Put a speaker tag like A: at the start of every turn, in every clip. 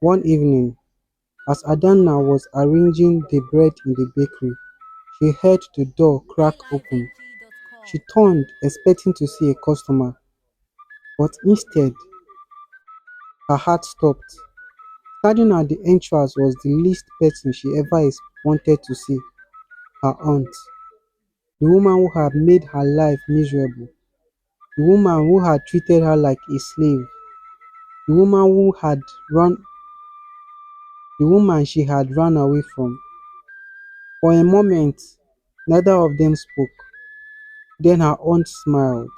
A: One evening, as Adana was arranging the bread in the bakery, she heard the door crack open. She
B: highlifeng.com.
A: turned, expecting to see a customer, but instead, her heart stopped. Standing at the entrance was the least person she ever wanted to see, her aunt, the woman who had made her life miserable, the woman who had treated her like a slave, the woman who had run the woman she had run away from. For a moment, neither of them spoke. Then her aunt smiled.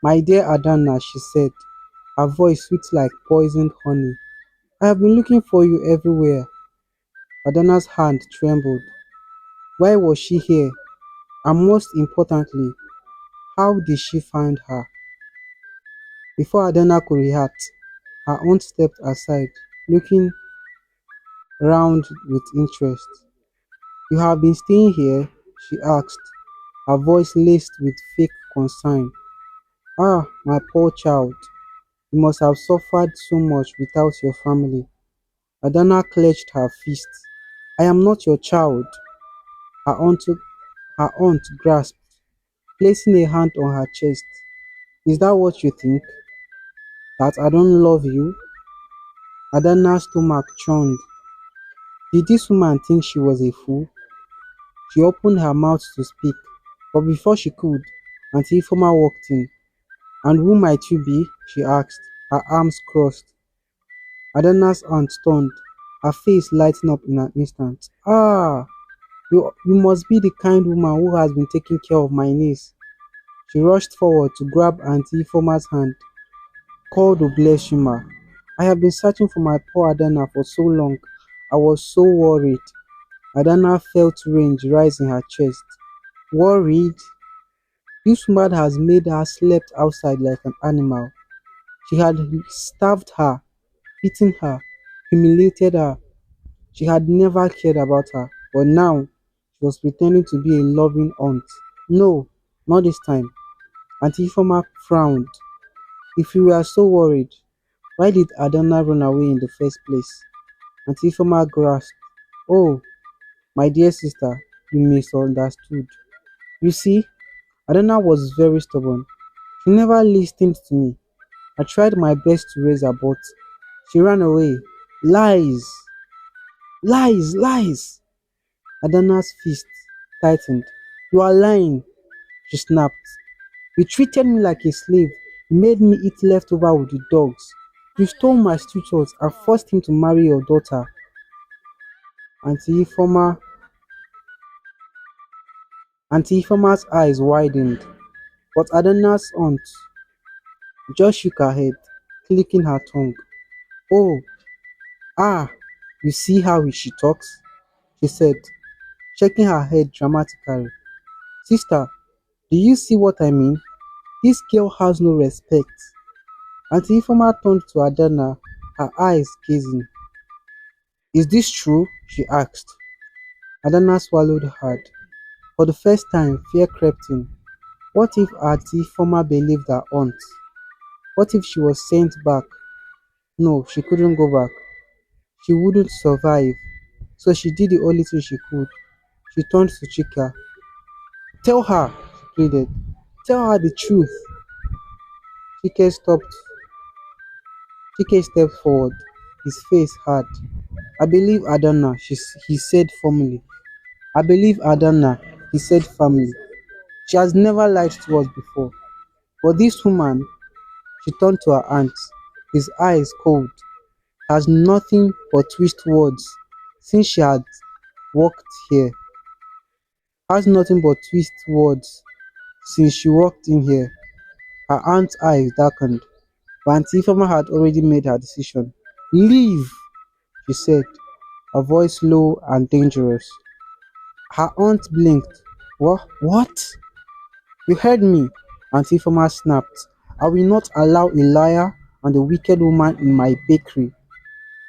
A: "My dear Adana," she said, her voice sweet like poisoned honey. "I have been looking for you everywhere." Adana's hand trembled. Why was she here? And most importantly, how did she find her? Before Adana could react, her aunt stepped aside, looking round with interest. "You have been staying here?" she asked, her voice laced with fake concern. "Ah, my poor child, you must have suffered so much without your family." Adana clenched her fists. "I am not your child," her aunt, her aunt grasped, placing a hand on her chest. "Is that what you think? That I don't love you?" Adana's stomach churned. Did this woman think she was a fool? She opened her mouth to speak, but before she could, Auntie Ifoma walked in. "And who might you be?" she asked, her arms crossed. Adana's aunt turned, her face lighting up in an instant. "Ah, you must be the kind woman who has been taking care of my niece." She rushed forward to grab Auntie Ifoma's hand. "God will bless you, ma. I have been searching for my poor Adana for so long. I was so worried." Adana felt rage rise in her chest. Worried? This woman has made her sleep outside like an animal. She had starved her, beaten her, humiliated her. She had never cared about her, but now she was pretending to be a loving aunt. "No, not this time." Auntie Ifoma frowned. "If you were so worried, why did Adana run away in the first place?" Auntie Ifoma grasped. "Oh, my dear sister, you misunderstood. You see, Adana was very stubborn. She never listened to me. I tried my best to raise her, but she ran away. Lies! Lies! Lies!" Adana's fist tightened. "You are lying," she snapped. "You treated me like a slave. You made me eat leftover with the dogs. You stole my sweetheart and
B: highlifeng.com.
A: forced him to marry your daughter." Auntie Ifoma, Auntie Ifoma's eyes widened, but Adana's aunt just shook her head, clicking her tongue. "Oh, ah, you see how she talks?" she said, shaking her head dramatically. "Sister, do you see what I mean? This girl has no respect." Auntie Ifoma turned to Adana, her eyes gazing. "Is this true?" she asked. Adana swallowed hard. For the first time, fear crept in. What if Auntie Ifoma believed her aunt? What if she was sent back? No, she couldn't go back. She wouldn't survive. So she did the only thing she could. She turned to Chika. "Tell her," she pleaded. "Tell her the truth." Chike stopped. Chike stepped forward, his face hard. "I believe Adana," he said firmly. "I believe Adana," he said firmly. "She has never lied to us before. But this woman," she turned to her aunt, his eyes cold, "has nothing but twist words since she had walked here. Has nothing but twist words since she walked in here." Her aunt's eyes darkened, but Auntie Ifeoma had already made her decision. "Leave," she said, her voice low and dangerous. Her aunt blinked. What? You heard me," Auntie Ifeoma snapped. "I will not allow a liar and a wicked woman in my bakery.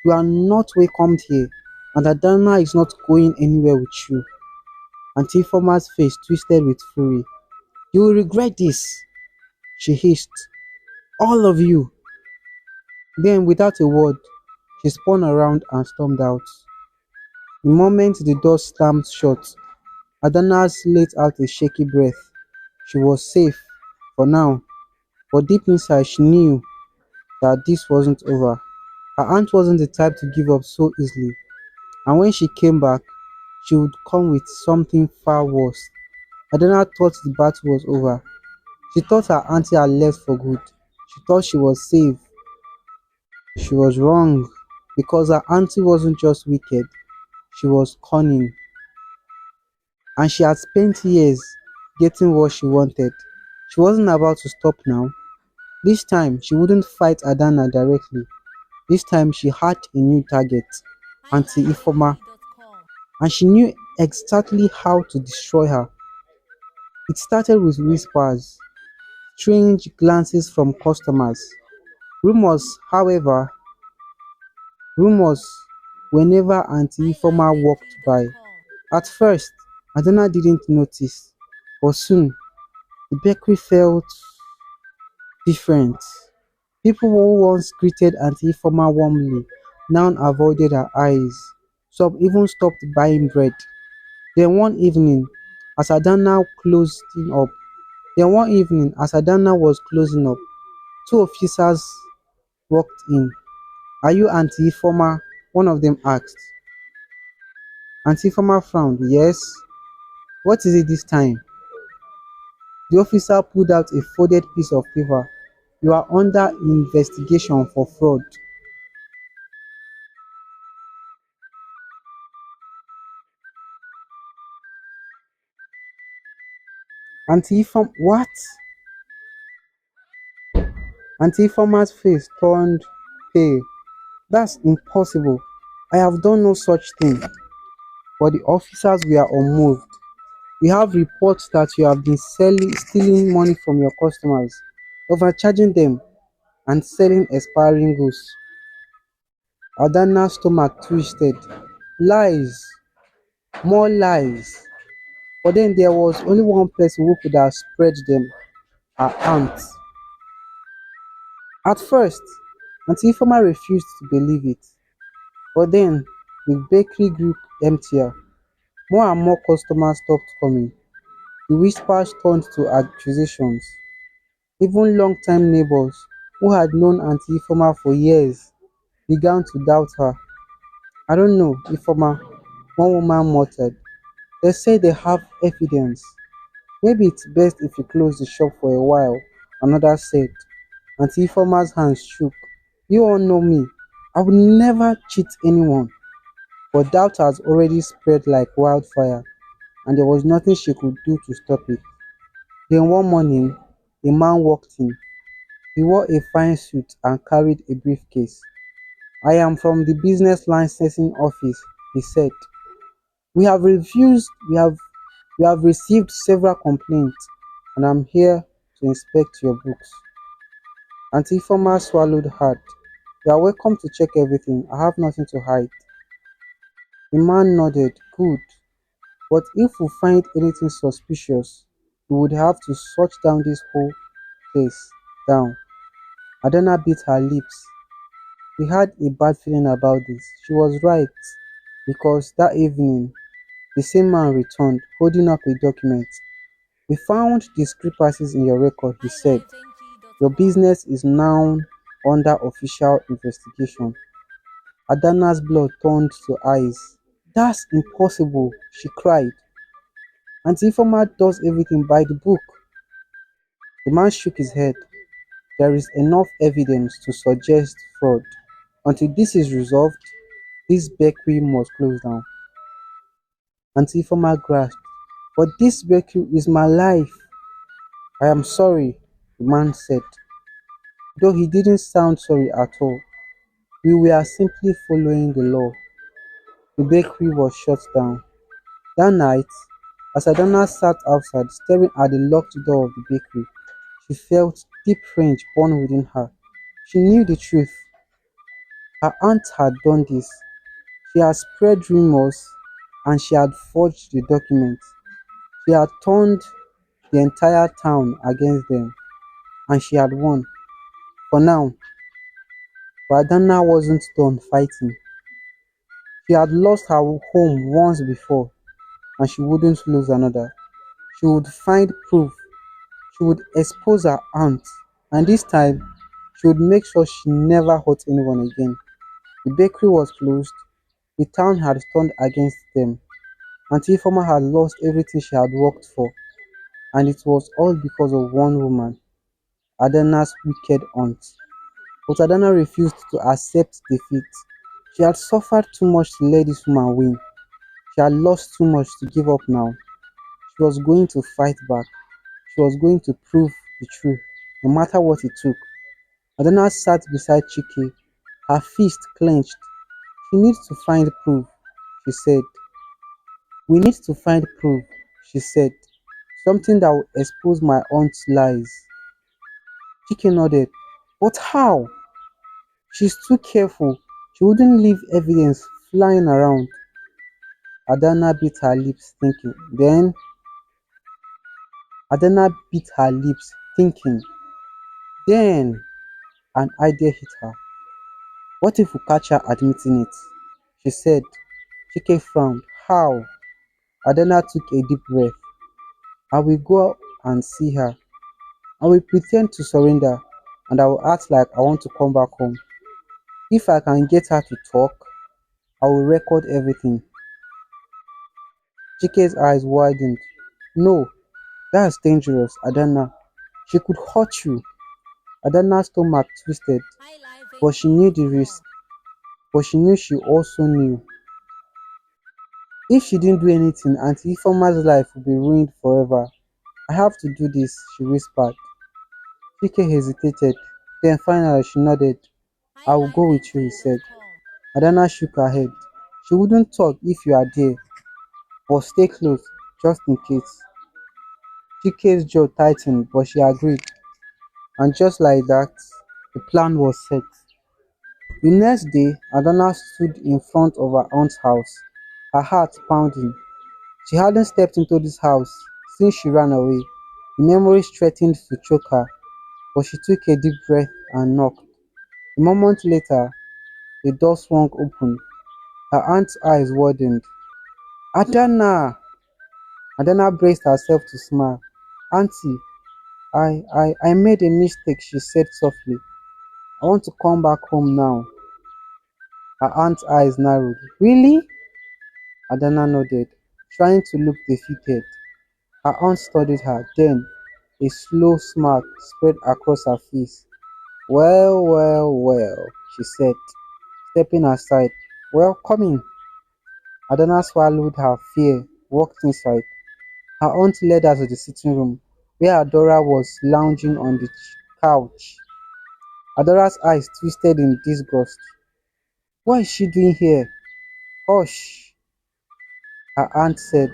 A: You are not welcomed here, and Adana is not going anywhere with you." Auntie Ifeoma's face twisted with fury. "You will regret this," she hissed. "All of you." Then, without a word, She spun around and stormed out. The moment the door slammed shut, Adanas let out a shaky breath. She was safe for now, but deep inside she knew that this wasn't over. Her aunt wasn't the type to give up so easily, and when she came back, she would come with something far worse. Adana thought the battle was over. She thought her auntie had left for good. She thought she was safe. She was wrong, because her auntie wasn't just wicked, she was cunning, and she had spent years getting what she wanted. She wasn't about to stop now. This time, she wouldn't fight Adana directly. This time, she had a new target, Auntie Ifoma,
B: highlighttv.com.
A: and she knew exactly how to destroy her. It started with whispers, strange glances from customers, rumors, however, rumors whenever Auntie Ifoma walked by.
B: highlighttv.com.
A: At first, Adana didn't notice, but soon the bakery felt different. People who once greeted Auntie Ifoma warmly now avoided her eyes. Some even stopped buying bread. Then one evening, as Adana closing up, then one evening, as Adana was closing up, two officers walked in. "Are you Auntie Ifoma?" one of them asked. Auntie Ifoma frowned. "Yes." "What is it this time?" The officer pulled out a folded piece of paper. "You are under investigation for fraud." Auntie Ifoma, what? Auntie Ifoma's face turned pale. "That's impossible. I have done no such thing." But the officers were unmoved. "We have reports that you have been stealing money from your customers, overcharging them, and selling expiring goods." Adana's stomach twisted. Lies, more lies. But then there was only one person who could have spread them, her aunt. At first, Auntie Ifeoma refused to believe it. But then the bakery grew emptier. More and more customers stopped coming. The whispers turned to accusations. Even long-time neighbors who had known Auntie Ifeoma for years began to doubt her. "I don't know, Ifeoma," one woman muttered. "They say they have evidence. Maybe it's best if you close the shop for a while," another said. Auntie Ifeoma's hands shook. "You all know me. I would never cheat anyone." But doubt has already spread like wildfire, and there was nothing she could do to stop it. Then one morning, a man walked in. He wore a fine suit and carried a briefcase. "I am from the business licensing office," he said. We have received several complaints, and I'm here to inspect your books." Auntie Ifeoma swallowed hard. "You are welcome to check everything. I have nothing to hide." The man nodded. "Good. But if we find anything suspicious, we would have to search down this whole place down." Adana bit her lips. He had a bad feeling about this. She was right, because that evening the same man returned, holding up a document. "We found discrepancies in your record," he said. "Your
B: highlighttv.com.
A: business is now under official investigation." Adana's blood turned to ice. "That's impossible," she cried. "Auntie Ifeoma does everything by the book." The man shook his head. "There is enough evidence to suggest fraud. Until this is resolved, this bakery must close down." Auntie Ifeoma grasped. "But this bakery is my life." "I am sorry," the man said, though he didn't sound sorry at all. "We were simply following the law." The bakery was shut down. That night, as Adana sat outside staring at the locked door of the bakery, she felt deep rage burn within her. She knew the truth. Her aunt had done this. She had spread rumors, and she had forged the documents. She had turned the entire town against them, and she had won. For now, But Adana wasn't done fighting. She had lost her home once before, and she wouldn't lose another. She would find proof. She would expose her aunt, and this time she would make sure she never hurt anyone again. The bakery was closed. The town had turned against them. Auntie Ifeoma had lost everything she had worked for, and it was all because of one woman, Adana's wicked aunt. But Adana refused to accept defeat. She had suffered too much to let this woman win. She had lost too much to give up now. She was going to fight back. She was going to prove the truth, no matter what it took. Adana sat beside Chike, her fist clenched. She needs to find proof, she said. We need to find proof, she said. Something that will expose my aunt's lies. Chike nodded. But how? She's too careful. She wouldn't leave evidence flying around. Adana bit her lips, thinking. Adana bit her lips, thinking. Then an idea hit her. What if we catch her admitting it? She said. Chike frowned. How? Adana took a deep breath. I will go and see her. I will pretend to surrender and I will act like I want to come back home. If I can get her to talk, I will record everything. Chike's eyes widened. No, that's dangerous, Adana. She could hurt you. Adana's stomach twisted, but she knew the risk.
B: highlifeng.com.
A: But she knew she also knew. If she didn't do anything, Auntie Ifoma's life would be ruined forever. I have to do this, she whispered. Chike hesitated. Then finally she nodded. I will go with you, he said.
B: highlifeng.com.
A: Adana shook her head. She wouldn't talk if you are there, but stay close, just in case. Chike's jaw tightened, but she agreed. And just like that, the plan was set. The next day, Adana stood in front of her aunt's house, her heart pounding. She hadn't stepped into this house since she ran away. The memories threatened to choke her, but she took a deep breath and knocked. A moment later, the door swung open. Her aunt's eyes widened. Adana! Adana braced herself to smile. Auntie, I made a mistake, she said softly. I want to come back home now. Her aunt's eyes narrowed. Really? Adana nodded, trying to look defeated. Her aunt studied her, then a slow smirk spread across her face. Well, well, well, she said, stepping aside. Well, come in. Adana swallowed her fear, walked inside. Her aunt led her to the sitting room, where Adora was lounging on the couch. Adora's eyes twisted in disgust. What is she doing here? Hush, her aunt said.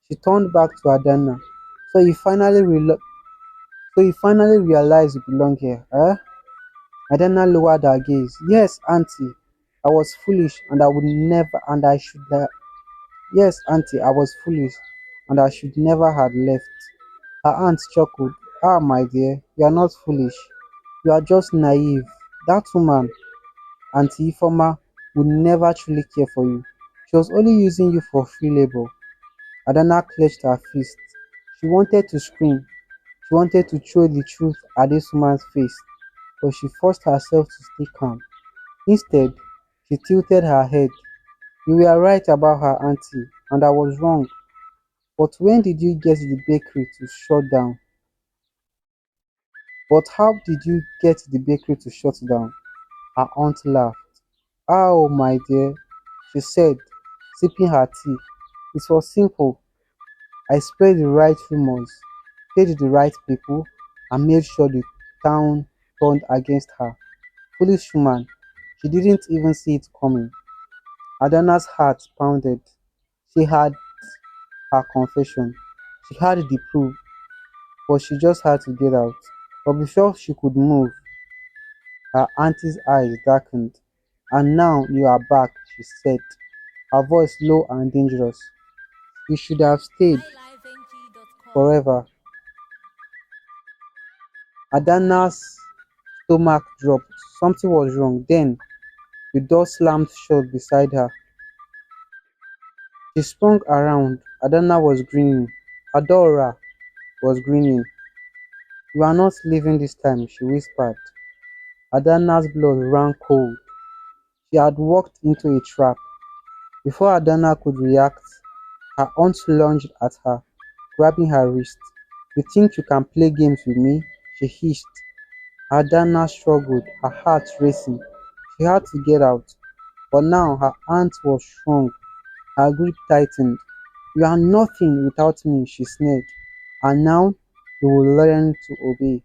A: She turned back to Adana. So you finally realize you belong here, eh? Adana lowered her gaze. Yes, auntie. I was foolish and I would never and I should have Yes, auntie, I was foolish and I should never have left. Her aunt chuckled. Ah, my dear, you are not foolish. You are just naive. That woman, Auntie Ifoma, would never truly care for you. She was only using you for free labor. Adana clenched her fist. She wanted to scream. She wanted to throw the truth at this woman's face, but she forced herself to stay calm. Instead, she tilted her head. You were right about her, auntie, and I was wrong. But when did you get the bakery to shut down? But how did you get the bakery to shut down? Her aunt laughed. Oh, my dear, she said, sipping her tea. It was simple. I spread the right rumors, paid the right people, and made sure the town turned against her. Foolish woman. She didn't even see it coming. Adana's heart pounded. She had her confession. She had the proof, but she just had to get out. But before she could move, her auntie's eyes darkened. And now you are back, she said, her voice low and dangerous. You should have stayed
B: highlifeng.com.
A: forever. Adana's stomach dropped. Something was wrong. Then the door slammed shut beside her. She spun around. Adana was grinning. Adora was grinning. "You are not leaving this time," she whispered. Adana's blood ran cold. She had walked into a trap. Before Adana could react, her aunt lunged at her, grabbing her wrist. "You think you can play games with me?" she hissed. Adana struggled, her heart racing. She had to get out, but now her aunt was strong. Her grip tightened. "You are nothing without me," she sneered. "And now you will learn to obey."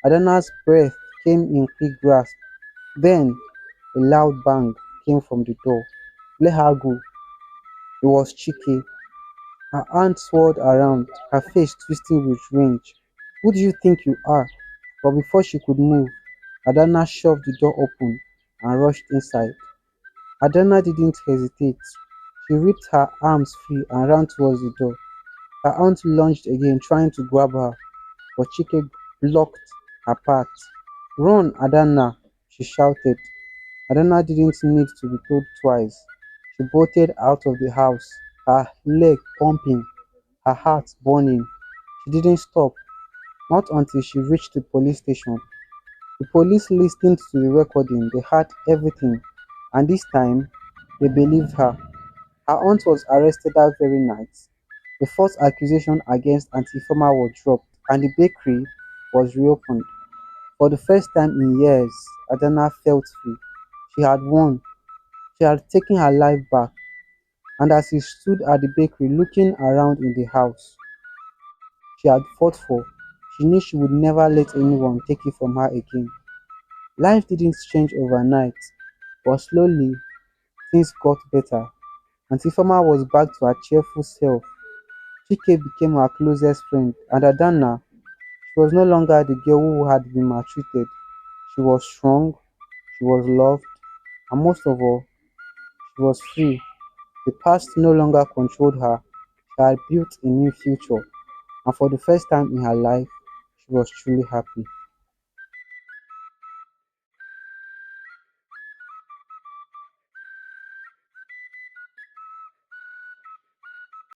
A: Adana's breath came in quick gasps. Then a loud bang came from the door. "Let her go." It was Chike. Her aunt swirled around, her face twisting with rage. "Who do you think you are?" But before she could move, Adana shoved the door open and rushed inside. Adana didn't hesitate. She ripped her arms free and ran towards the door. Her aunt lunged again, trying to grab her, but Chike blocked her path. "Run, Adana!" she shouted. Adana didn't need to be told twice. She bolted out of the house, her leg pumping, her heart burning. She didn't stop, not until she reached the police station. The police listened to the recording, they heard everything, and this time they believed her. Her aunt was arrested that very night. The false accusation against Auntie Ifeoma was dropped, and the bakery was reopened. For the first time in years, Adana felt free. She had won. She had taken her life back, and as she stood at the bakery looking around in the house she had fought for, she knew she would never let anyone take it from her again. Life didn't change overnight, but slowly things got better. Auntie Fama was back to her cheerful self. Chike became her closest friend, and Adana, she was no longer the girl who had been maltreated. She was strong, she was loved, and most of all, she was free. The past no longer controlled her. She had built a new future, and for the first time in her life, she was truly happy.